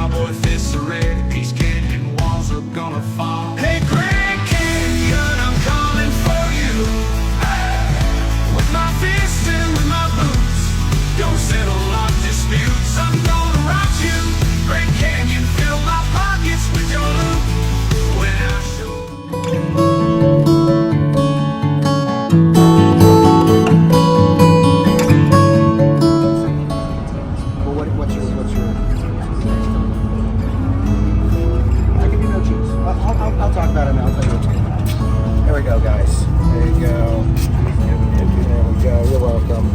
cowboy fists are ready, Peace Canyon walls are gonna fall. Hey Grand Canyon, I'm coming for you. With my fists and with my boots, don't settle our disputes. I'm gonna rock you, Grand Canyon, fill my pockets with your loot. When I show What's your? I give you no choose. I'll talk about it now. I'll tell you. There we go, guys. There you go. There we go. You're welcome.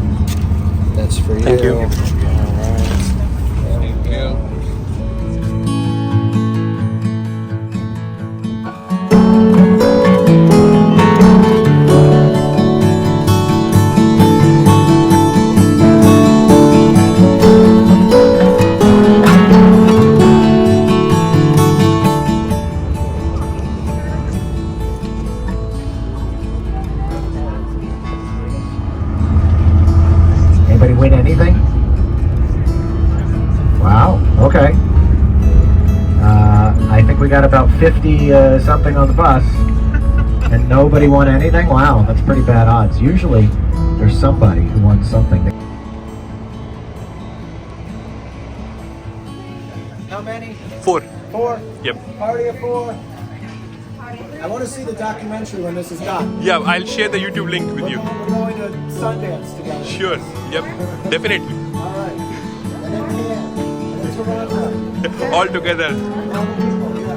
That's for you. Thank you. All right. There we go. Anybody win anything? Wow, okay. I think we got about 50 something on the bus, and nobody won anything? Wow, that's pretty bad odds. Usually, there's somebody who won something. How many? 4. 4? Yep. Party of 4? I want to see the documentary when this is done. Yeah, I'll share the YouTube link with you. We're going to Sundance together. Sure. Yep. Definitely. All right. And then Cannes. And then Toronto. All together. And all the people, yeah.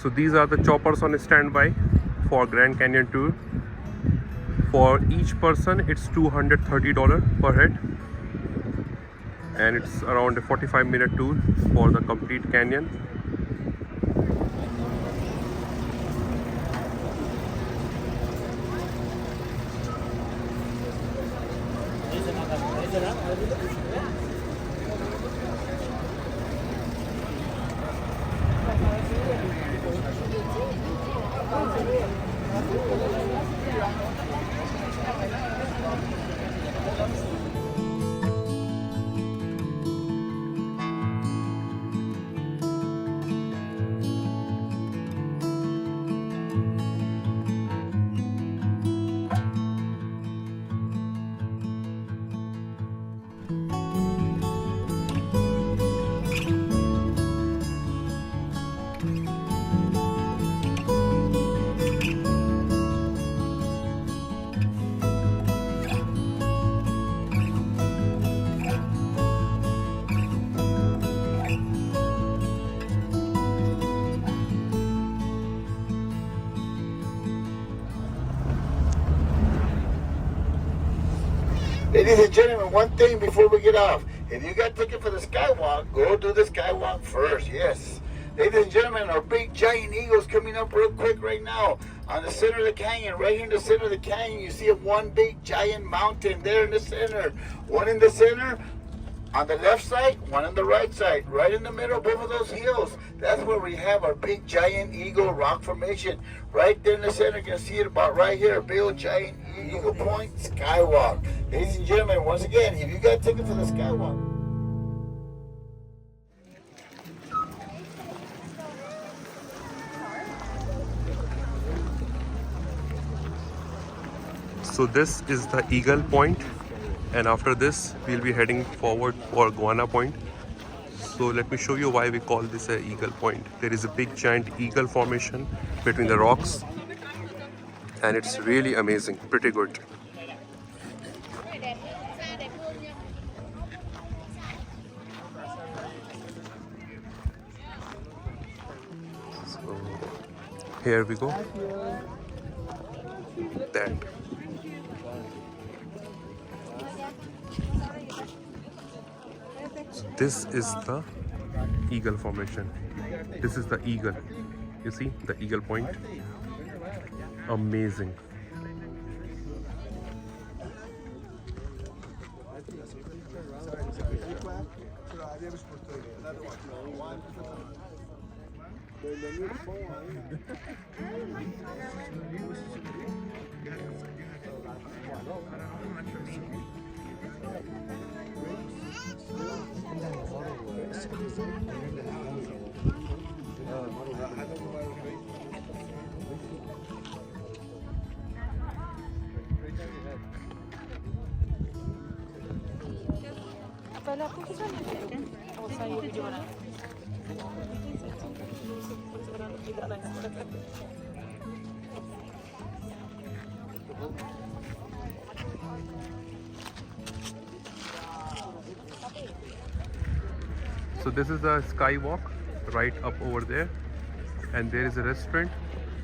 So these are the choppers on standby for Grand Canyon tour. For each person it's $230 per head, and it's around a 45-minute tour for the complete canyon. Ladies and gentlemen, one thing before we get off. If you got a ticket for the skywalk, go do the skywalk first, yes. Ladies and gentlemen, our big giant eagle's coming up real quick right now. On the center of the canyon, right here in the center of the canyon, you see one big giant mountain there in the center. One in the center, On the left side, one on the right side, right in the middle, both of those hills. That's where we have our big giant eagle rock formation. Right there in the center, you can see it about right here, big old giant Eagle Point Skywalk. Ladies and gentlemen, once again, if you got a ticket for the Skywalk. So this is the Eagle Point, and after this we'll be heading forward for Guana Point. So let me show you why we call this a Eagle Point. There is a big giant eagle formation between the rocks, and it's really amazing, pretty good. So here we go. That. This is the eagle formation. This is the eagle. You see the Eagle Point? Amazing. So this is the skywalk right up over there, and there is a restaurant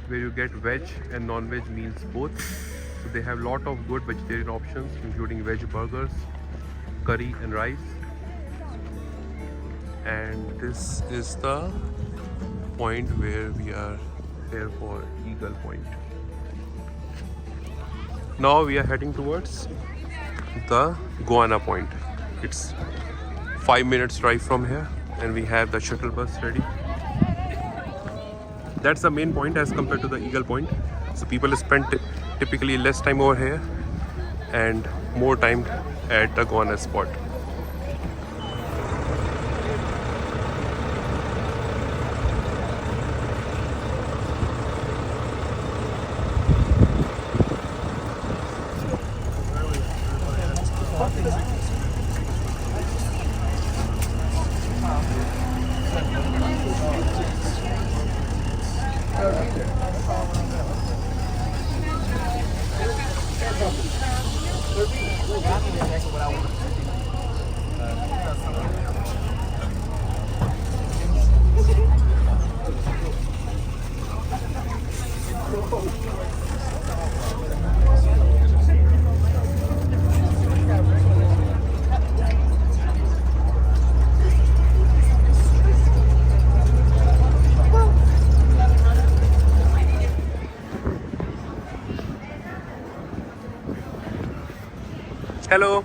where you get veg and non-veg meals both. So they have lot of good vegetarian options, including veg burgers, curry and rice. And this is the point where we are here for Eagle Point. Now we are heading towards the Guana Point. It's 5 minutes drive from here, and we have the shuttle bus ready. That's the main point as compared to the Eagle Point. So people spend typically less time over here and more time at the Guana spot. Hello.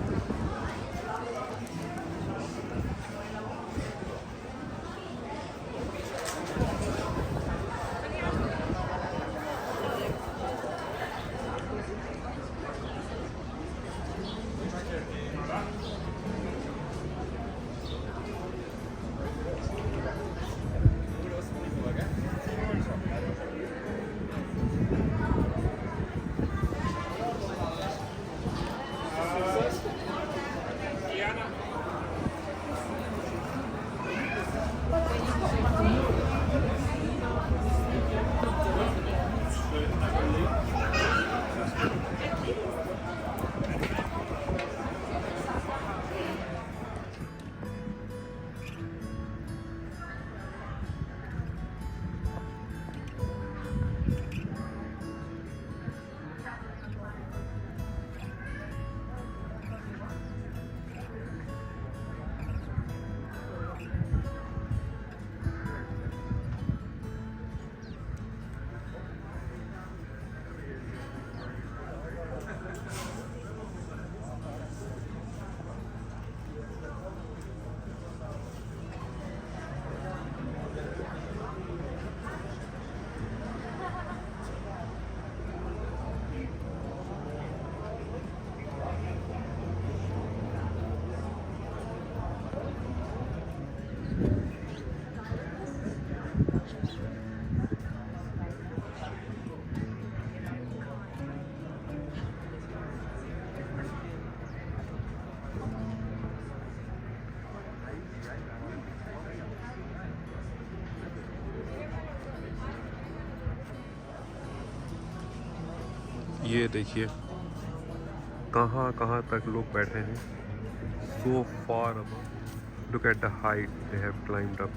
ये देखिए कहाँ कहाँ तक लोग बैठे हैं. So far above. Look at the height they have climbed up.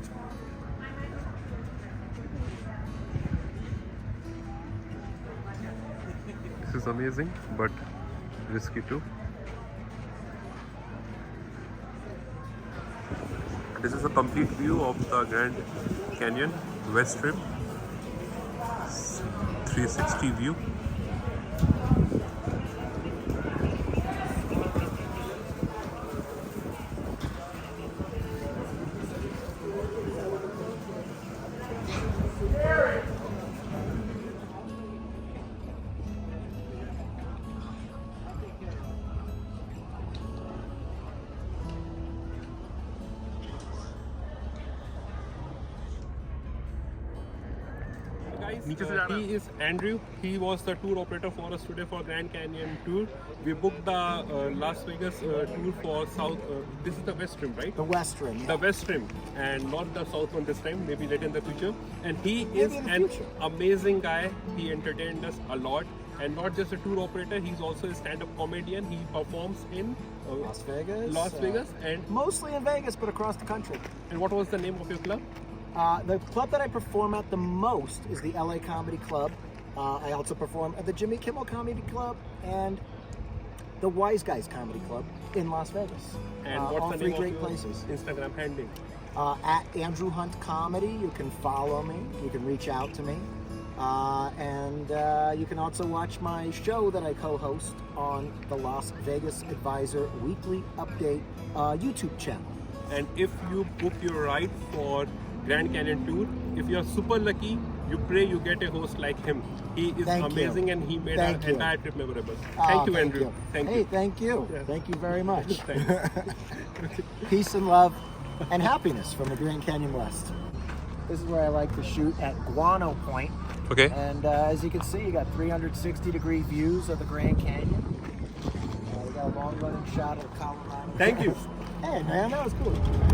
This is amazing, but risky too. This is a complete view of the Grand Canyon West Rim. 360 view. He is Andrew. He was the tour operator for us today for Grand Canyon tour. We booked the Las Vegas tour for South. This is the West Rim, right? The West Rim. The West Rim, and not the South one this time. Maybe later in the future. And he is an amazing guy. He entertained us a lot. And not just a tour operator, he's also a stand-up comedian. He performs in Las Vegas. Las Vegas, and mostly in Vegas, but across the country. And what was the name of your club? The club that I perform at the most is the LA Comedy Club. I also perform at the Jimmy Kimmel Comedy Club and the Wise Guys Comedy Club in Las Vegas. And what's all the three name great of your places. Instagram handle? At Andrew Hunt Comedy. You can follow me. You can reach out to me. And you can also watch my show that I co-host on the Las Vegas Advisor Weekly Update YouTube channel. And if you book your ride for Grand Canyon tour, if you're super lucky, you pray you get a host like him. He is amazing and he made our entire trip memorable. Thank you, Andrew. Thank you. Thank you. Yeah. Thank you very much. Peace and love and happiness from the Grand Canyon West. This is where I like to shoot at Guano Point. Okay. And as you can see, you got 360-degree views of the Grand Canyon. We got a long running shot of Colorado. Thank you. Hey man, that was cool.